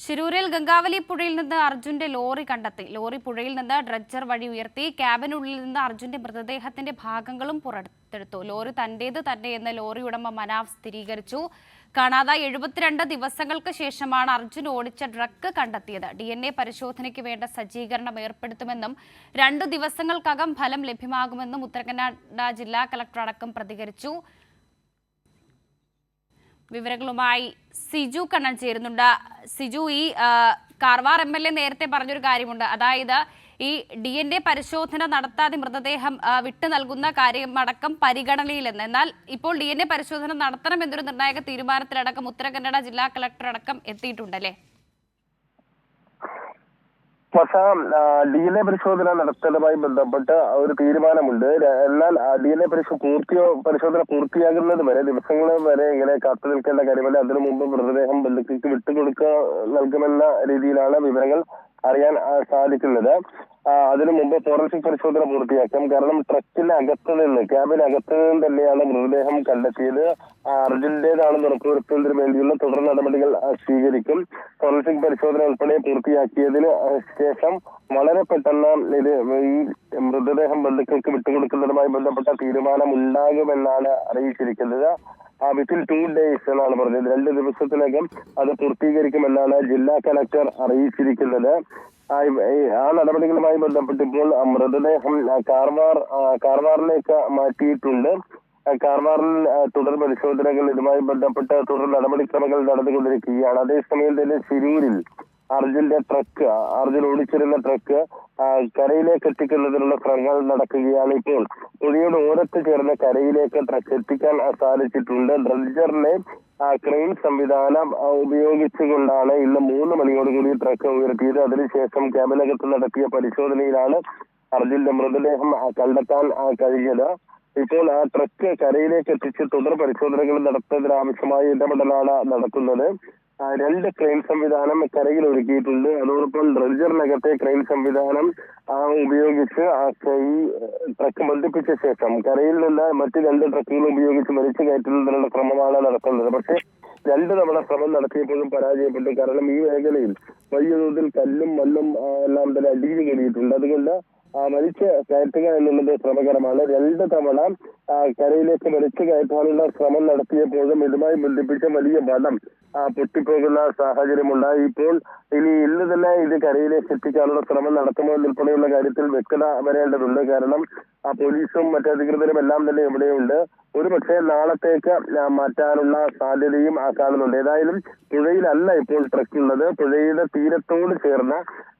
ശിരൂരിൽ ഗംഗാവലി പുഴയിൽ നിന്ന് അർജുന്റെ ലോറി കണ്ടെത്തി. ലോറി പുഴയിൽ നിന്ന് ഡ്രഡ്ജർ വഴി ഉയർത്തി ക്യാബിനുള്ളിൽ നിന്ന് അർജുന്റെ മൃതദേഹത്തിന്റെ ഭാഗങ്ങളും പുറത്തെടുത്തു. ലോറി തന്റേത് തന്നെയെന്ന് ലോറി ഉടമ മനാഫ് സ്ഥിരീകരിച്ചു. കാണാതായി 72 ദിവസങ്ങൾക്ക് ശേഷമാണ് അർജുൻ ഓടിച്ച ട്രക്ക് കണ്ടെത്തിയത്. DNA പരിശോധനയ്ക്ക് വേണ്ട സജ്ജീകരണം ഏർപ്പെടുത്തുമെന്നും 2 ദിവസങ്ങൾക്കകം ഫലം ലഭ്യമാകുമെന്നും ഉത്തരകന്നഡ ജില്ലാ കളക്ടർ അടക്കം പ്രതികരിച്ചു. വിവരങ്ങളുമായി സിജു കണ്ണൻ ചേരുന്നുണ്ട്. സിജു, ഈ കാർവാർ MLA നേരത്തെ പറഞ്ഞൊരു കാര്യമുണ്ട്, അതായത് ഈ DNA പരിശോധന നടത്താതെ മൃതദേഹം വിട്ടു നൽകുന്ന കാര്യമടക്കം പരിഗണനയിലെന്ന്. എന്നാൽ ഇപ്പോൾ DNA പരിശോധന നടത്തണമെന്നൊരു നിർണായക തീരുമാനത്തിലടക്കം ഉത്തരകന്നഡ ജില്ലാ കളക്ടർ അടക്കം എത്തിയിട്ടുണ്ടല്ലേ? പക്ഷേ DNA പരിശോധന നടത്തുന്നതുമായി ബന്ധപ്പെട്ട് ഒരു തീരുമാനമുണ്ട്. എന്നാൽ DNA പരിശോധന പൂർത്തിയാകുന്നത് വരെ ദിവസങ്ങൾ വരെ ഇങ്ങനെ കാത്തു നിൽക്കേണ്ട കാര്യമല്ല. അതിനു മുമ്പ് മൃതദേഹം ബന്ധുക്കൾക്ക് നൽകുമെന്ന രീതിയിലാണ് വിവരങ്ങൾ അറിയാൻ സാധിക്കുന്നത്. അതിനു മുമ്പ് ഫോറൻസിക് പരിശോധന പൂർത്തിയാക്കാം. കാരണം ക്യാബിനകത്ത് നിന്ന് തന്നെയാണ് മൃതദേഹം കണ്ടെത്തിയത്. അർജുന്റേതാണെന്ന് ഉറപ്പുവരുത്തുന്നതിന് വേണ്ടിയുള്ള തുടർ നടപടികൾ സ്വീകരിക്കും. ഫോറൻസിക് പരിശോധന ഉൾപ്പെടെ പൂർത്തിയാക്കിയതിന് ശേഷം വളരെ പെട്ടെന്ന് ഈ മൃതദേഹം ബന്ധുക്കൾക്ക് വിട്ടുകൊടുക്കുന്നതുമായി ബന്ധപ്പെട്ട തീരുമാനം ഉണ്ടാകുമെന്നാണ് അറിയിച്ചിരിക്കുന്നത്. വിത്തിൻ 2 days എന്നാണ് പറഞ്ഞത്. 2 ദിവസത്തിനകം അത് പൂർത്തീകരിക്കുമെന്നാണ് ജില്ലാ കളക്ടർ അറിയിച്ചിരിക്കുന്നത്. ആ നടപടികളുമായി ബന്ധപ്പെട്ട് ഇപ്പോൾ മൃതദേഹം കാർവാറിലേക്ക് മാറ്റിയിട്ടുണ്ട്. കാർവാറിൽ തുടർ പരിശോധനകൾ ഇതുമായി ബന്ധപ്പെട്ട് തുടർ നടപടിക്രമങ്ങൾ നടന്നുകൊണ്ടിരിക്കുകയാണ്. അതേസമയം തന്നെ ശിരൂരിൽ അർജുൻ ഓടിച്ചിരുന്ന ട്രക്ക് കരയിലേക്ക് എത്തിക്കുന്നതിനുള്ള ശ്രമങ്ങൾ നടക്കുകയാണ്. ഇപ്പോൾ പുഴയുടെ ഓരത്ത് ചേർന്ന കരയിലേക്ക് ട്രക്ക് എത്തിക്കാൻ സാധിച്ചിട്ടുണ്ട്. ഡ്രഡ്ജറിനെ ക്രെയിൻ സംവിധാനം ഉപയോഗിച്ചുകൊണ്ടാണ് ഇന്ന് 3 മണിയോടുകൂടി ട്രക്ക് ഉയർത്തിയത്. അതിനുശേഷം ക്യാബിനകത്ത് നടത്തിയ പരിശോധനയിലാണ് അർജുന്റെ മൃതദേഹം കണ്ടെത്താൻ കഴിഞ്ഞത്. ഇപ്പോൾ ആ ട്രക്ക് കരയിലേക്ക് എത്തിച്ച് തുടർ പരിശോധനകൾ നടത്തുന്നതിന് ആവശ്യമായ ഇടപെടലാണ് നടത്തുന്നത്. 2 ക്രെയിൻ സംവിധാനം കരയിൽ ഒരുക്കിയിട്ടുണ്ട്. അതോടൊപ്പം ഡ്രഡ്ജറിനകത്തെ ക്രെയിൻ സംവിധാനം ഉപയോഗിച്ച് ഈ ട്രക്ക് ബന്ധിപ്പിച്ച ശേഷം കരയിൽ നിന്ന് മറ്റ് 2 ട്രക്കുകൾ ഉപയോഗിച്ച് വലിച്ചു കയറ്റുന്നതിനുള്ള ശ്രമമാണ് നടത്തുന്നത്. പക്ഷേ 2 തവണ ശ്രമം നടത്തിയപ്പോഴും പരാജയപ്പെട്ടു. കാരണം ഈ മേഖലയിൽ വലിയ തോതിൽ കല്ലും മണ്ണും എല്ലാം തന്നെ അടിഞ്ഞു കൂടിയിട്ടുണ്ട്. അതുകൊണ്ട് വലിച്ച് കയറ്റുക എന്നുള്ളത് ശ്രമകരമാണ്. 2 തവണ കരയിലേക്ക് വലിച്ചു കയറ്റാനുള്ള ശ്രമം നടത്തിയപ്പോഴും ഇതുമായി ബന്ധിപ്പിച്ച വലിയ വടം പൊട്ടിപ്പോകുന്ന സാഹചര്യമുണ്ടായി. ഇപ്പോൾ ഇന്ന് തന്നെ ഇത് കരയിലേക്ക് എത്തിക്കാനുള്ള ശ്രമം നടത്തുമോ എന്നുൾപ്പെടെയുള്ള കാര്യത്തിൽ വ്യക്തത വരേണ്ടതുണ്ട്. കാരണം പോലീസും മറ്റധികൃതരും എല്ലാം തന്നെ ഇവിടെയുണ്ട്. ഒരു പക്ഷേ നാളത്തേക്ക് മാറ്റാനുള്ള സാധ്യതയും കാണുന്നുണ്ട്. ഏതായാലും പുഴയിലല്ല ഇപ്പോൾ ട്രക്ക് ഉള്ളത്. പുഴയുടെ തീരത്തോട് ചേർന്ന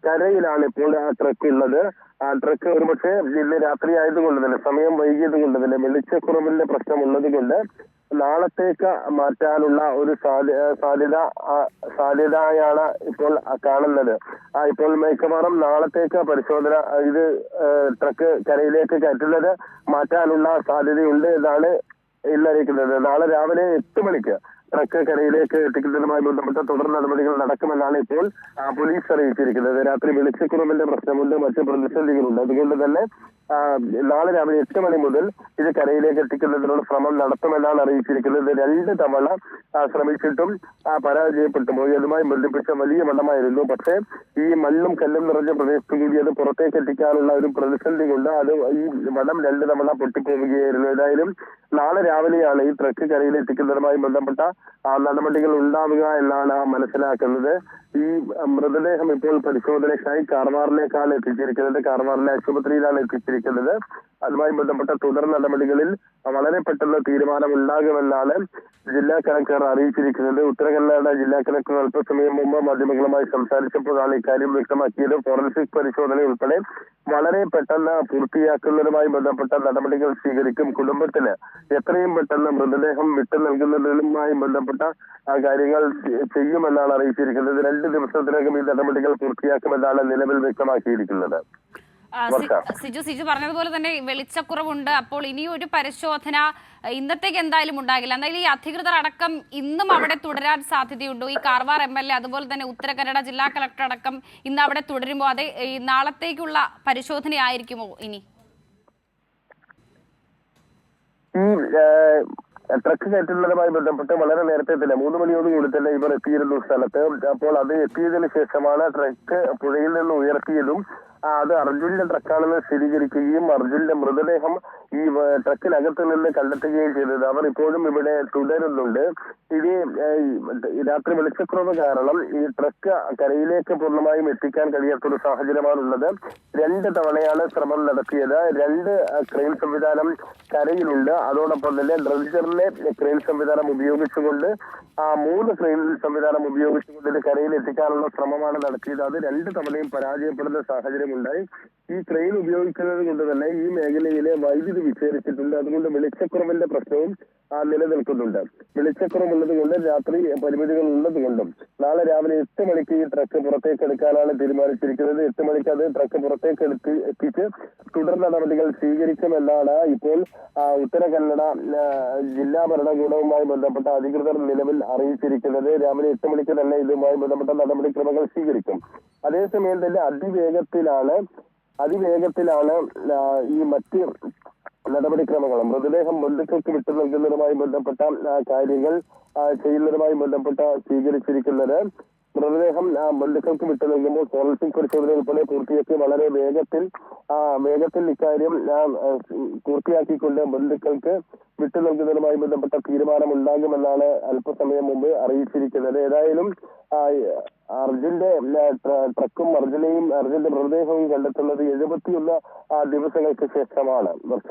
കരയിലാണ് ഇപ്പോൾ ആ ട്രക്ക് ഉള്ളത്. ആ ട്രക്ക് ഒരുപക്ഷെ ഇന്ന് രാത്രി ആയതുകൊണ്ട് തന്നെ, സമയം വൈകിയത് കൊണ്ട് തന്നെ, വെളിച്ചക്കുറവിന്റെ പ്രശ്നം ഉള്ളത് കൊണ്ട് നാളത്തേക്ക് മാറ്റാനുള്ള ഒരു സാധ്യതയാണ് ഇപ്പോൾ കാണുന്നത്. ഇപ്പോൾ മിക്കവാറും നാളത്തേക്ക് പരിശോധന ട്രക്ക് കരയിലേക്ക് കയറ്റുന്നത് മാറ്റാനുള്ള സാധ്യതയുണ്ട് എന്നാണ് ഇന്നറിയിക്കുന്നത്. നാളെ രാവിലെ 8 മണിക്ക് ട്രക്ക് കരയിലേക്ക് എത്തിക്കുന്നതുമായി ബന്ധപ്പെട്ട തുടർ നടപടികൾ നടക്കുമെന്നാണ് ഇപ്പോൾ പോലീസ് അറിയിച്ചിരിക്കുന്നത്. രാത്രി വെളിച്ചക്കുറവിന്റെ പ്രശ്നമുണ്ട്, മറ്റ് പ്രതിസന്ധികളുണ്ട്. അതുകൊണ്ട് തന്നെ നാളെ രാവിലെ 8 മണി മുതൽ ഇത് കരയിലേക്ക് എത്തിക്കുന്നതിനുള്ള ശ്രമം നടത്തുമെന്നാണ് അറിയിച്ചിരിക്കുന്നത്. 2 തവണ ശ്രമിച്ചിട്ടും പരാജയപ്പെട്ടു പോയി. അതുമായി ബന്ധിപ്പിച്ച വലിയ വടമായിരുന്നു. പക്ഷേ ഈ മണ്ണും കല്ലും നിറഞ്ഞ പ്രദേശത്ത് കൂടി അത് പുറത്തേക്ക് എത്തിക്കാനുള്ള ഒരു പ്രതിസന്ധി കൊണ്ട് ഈ വടം 2 തവണ പൊട്ടിപ്പോവുകയായിരുന്നു. ഏതായാലും നാളെ രാവിലെയാണ് ഈ ട്രക്ക് കരയിൽ എത്തിക്കുന്നതുമായി ബന്ധപ്പെട്ട നടപടികൾ ഉണ്ടാവുക എന്നാണ് മനസ്സിലാക്കുന്നത്. ഈ മൃതദേഹം ഇപ്പോൾ പരിശോധനയ്ക്കായി കാർവാറിലേക്കാണ് എത്തിച്ചിരിക്കുന്നത്. കാർവാറിലെ ആശുപത്രിയിലാണ് എത്തിച്ചിരിക്കുന്നത്. അതുമായി ബന്ധപ്പെട്ട തുടർ നടപടികളിൽ വളരെ പെട്ടെന്ന് തീരുമാനം ഉണ്ടാകുമെന്നാണ് ജില്ലാ കളക്ടർ അറിയിച്ചിരിക്കുന്നത്. ഉത്തരകന്നഡ ജില്ലാ കളക്ടർ അല്പസമയം മുമ്പ് മാധ്യമങ്ങളുമായി സംസാരിച്ചപ്പോഴാണ് ഇക്കാര്യം വ്യക്തമാക്കിയത്. ഫോറൻസിക് പരിശോധന ഉൾപ്പെടെ വളരെ പെട്ടെന്ന് പൂർത്തിയാക്കുന്നതുമായി ബന്ധപ്പെട്ട നടപടികൾ സ്വീകരിക്കും. കുടുംബത്തിന് എത്രയും പെട്ടെന്ന് മൃതദേഹം വിട്ടു നൽകുന്നതുമായി ബന്ധപ്പെട്ട കാര്യങ്ങൾ ചെയ്യുമെന്നാണ് അറിയിച്ചിരിക്കുന്നത്. 2 ദിവസത്തിനകം ഈ നടപടികൾ പൂർത്തിയാക്കുമെന്നാണ് നിലവിൽ വ്യക്തമാക്കിയിരിക്കുന്നത്. സിജു പറഞ്ഞതുപോലെ തന്നെ വെളിച്ചക്കുറവുണ്ട്. അപ്പോൾ ഇനി ഒരു പരിശോധന ഇന്നത്തേക്ക് എന്തായാലും ഉണ്ടാകില്ല. എന്തായാലും ഈ അധികൃതർ അടക്കം ഇന്നും അവിടെ തുടരാൻ സാധ്യതയുണ്ടോ? ഈ കാർവാർ MLA അതുപോലെ തന്നെ ഉത്തരകന്നഡ ജില്ലാ കളക്ടർ അടക്കം ഇന്ന് അവിടെ തുടരുമ്പോൾ അത് ഈ നാളത്തേക്കുള്ള പരിശോധനയായിരിക്കുമോ ഇനി? ട്രക്ക് കയറ്റുന്നതുമായി ബന്ധപ്പെട്ട് വളരെ നേരത്തെ തന്നെ 3 മണിയോടുകൂടി തന്നെ ഇവർ എത്തിയിരുന്നു സ്ഥലത്ത്. അപ്പോൾ അത് എത്തിയതിനു ശേഷമാണ് ട്രക്ക് പുഴയിൽ നിന്ന് ഉയർത്തിയതും അത് അർജുന്റെ ട്രക്കാണെന്ന് സ്ഥിരീകരിക്കുകയും അർജുന്റെ മൃതദേഹം ഈ ട്രക്കിനകത്ത് നിന്ന് കണ്ടെത്തുകയും ചെയ്തത്. അവർ ഇപ്പോഴും ഇവിടെ തുടരുന്നുണ്ട്. ഇത് രാത്രി വെളിച്ചക്കുറവ് കാരണം ഈ ട്രക്ക് കരയിലേക്ക് പൂർണ്ണമായും എത്തിക്കാൻ കഴിയാത്തൊരു സാഹചര്യമാണുള്ളത്. 2 തവണയാണ് ശ്രമം നടത്തിയത്. 2 ക്രെയിൻ സംവിധാനം കരയിലുണ്ട്. അതോടൊപ്പം തന്നെ ഡ്രഡ്ജറിലെ ക്രെയിൻ സംവിധാനം ഉപയോഗിച്ചുകൊണ്ട് 3 ക്രെയിൻ സംവിധാനം ഉപയോഗിച്ചുകൊണ്ട് ഇത് കരയിൽ എത്തിക്കാനുള്ള ശ്രമമാണ് നടത്തിയത്. അത് 2 തവണയും പരാജയപ്പെടുന്ന സാഹചര്യം ഉണ്ടായി. ഈ ക്രെയിൻ ഉപയോഗിക്കുന്നത് കൊണ്ട് തന്നെ ഈ മേഖലയിലെ വൈദ്യുതി വിച്ഛേദിച്ചിട്ടുണ്ട്. അതുകൊണ്ട് വെളിച്ചക്കുറവിന്റെ പ്രശ്നവും നിലനിൽക്കുന്നുണ്ട്. വെളിച്ചക്കുറവുള്ളത് കൊണ്ട് രാത്രി പരിമിതികൾ ഉള്ളത് കൊണ്ടും നാളെ രാവിലെ 8 മണിക്ക് ഈ ട്രക്ക് പുറത്തേക്ക് എടുക്കാനാണ് തീരുമാനിച്ചിരിക്കുന്നത്. 8 മണിക്ക് അത് ട്രക്ക് പുറത്തേക്ക് എത്തിച്ച് തുടർ നടപടികൾ സ്വീകരിക്കുമെന്നാണ് ഇപ്പോൾ ഉത്തര കന്നഡ ജില്ലാ ഭരണകൂടവുമായി ബന്ധപ്പെട്ട അധികൃതർ നിലവിൽ അറിയിച്ചിരിക്കുന്നത്. രാവിലെ 8 മണിക്ക് തന്നെ ഇതുമായി ബന്ധപ്പെട്ട നടപടിക്രമങ്ങൾ സ്വീകരിക്കും. അതേസമയം തന്നെ അതിവേഗത്തിലാണ് ഈ മറ്റ് നടപടിക്രമങ്ങൾ മൃതദേഹം ബന്ധുക്കൾക്ക് വിട്ടു നൽകുന്നതുമായി ബന്ധപ്പെട്ട കാര്യങ്ങൾ ചെയ്യുന്നതുമായി ബന്ധപ്പെട്ട സ്വീകരിച്ചിരിക്കുന്നത്. മൃതദേഹം ബന്ധുക്കൾക്ക് വിട്ടു നൽകുമ്പോൾ ഫോറൻസിക് പരിശോധന ഉൾപ്പെടെ പൂർത്തിയാക്കി വളരെ വേഗത്തിൽ ഇക്കാര്യം പൂർത്തിയാക്കിക്കൊണ്ട് ബന്ധുക്കൾക്ക് വിട്ടു നൽകുന്നതുമായി ബന്ധപ്പെട്ട തീരുമാനം ഉണ്ടാകുമെന്നാണ് അല്പസമയം മുമ്പ് അറിയിച്ചിരിക്കുന്നത്. ഏതായാലും അർജുന്റെ ട്രക്കും അർജുന്റെ മൃതദേഹവും കണ്ടെത്തുന്നത് 71 ദിവസങ്ങൾക്ക് ശേഷമാണ്. വർഷ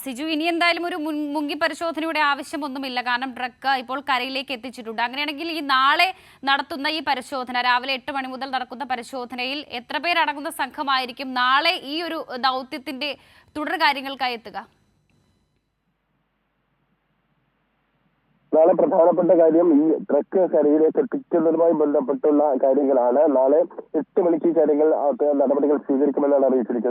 സിജു, ഇനി എന്തായാലും ഒരു മുങ്ങി പരിശോധനയുടെ ആവശ്യമൊന്നുമില്ല. കാരണം ട്രക്ക് ഇപ്പോൾ കരയിലേക്ക് എത്തിച്ചിട്ടുണ്ട്. അങ്ങനെയാണെങ്കിൽ ഈ നാളെ നടത്തുന്ന ഈ പരിശോധന, രാവിലെ 8 മണി മുതൽ നടക്കുന്ന പരിശോധനയിൽ എത്ര പേരടങ്ങുന്ന സംഘമായിരിക്കും നാളെ ഈ ഒരു ദൗത്യത്തിന്റെ തുടർ കാര്യങ്ങൾക്കായി എത്തുക? നാളെ പ്രധാനപ്പെട്ട കാര്യം ഈ ട്രക്ക് കരയിലേക്ക് എത്തിക്കുന്നതുമായി ബന്ധപ്പെട്ടുള്ള കാര്യങ്ങളാണ്. നാളെ 8 മണിക്ക് കാര്യങ്ങൾ നടപടികൾ സ്വീകരിക്കുമെന്നാണ് അറിയിച്ചിരിക്കുന്നത്.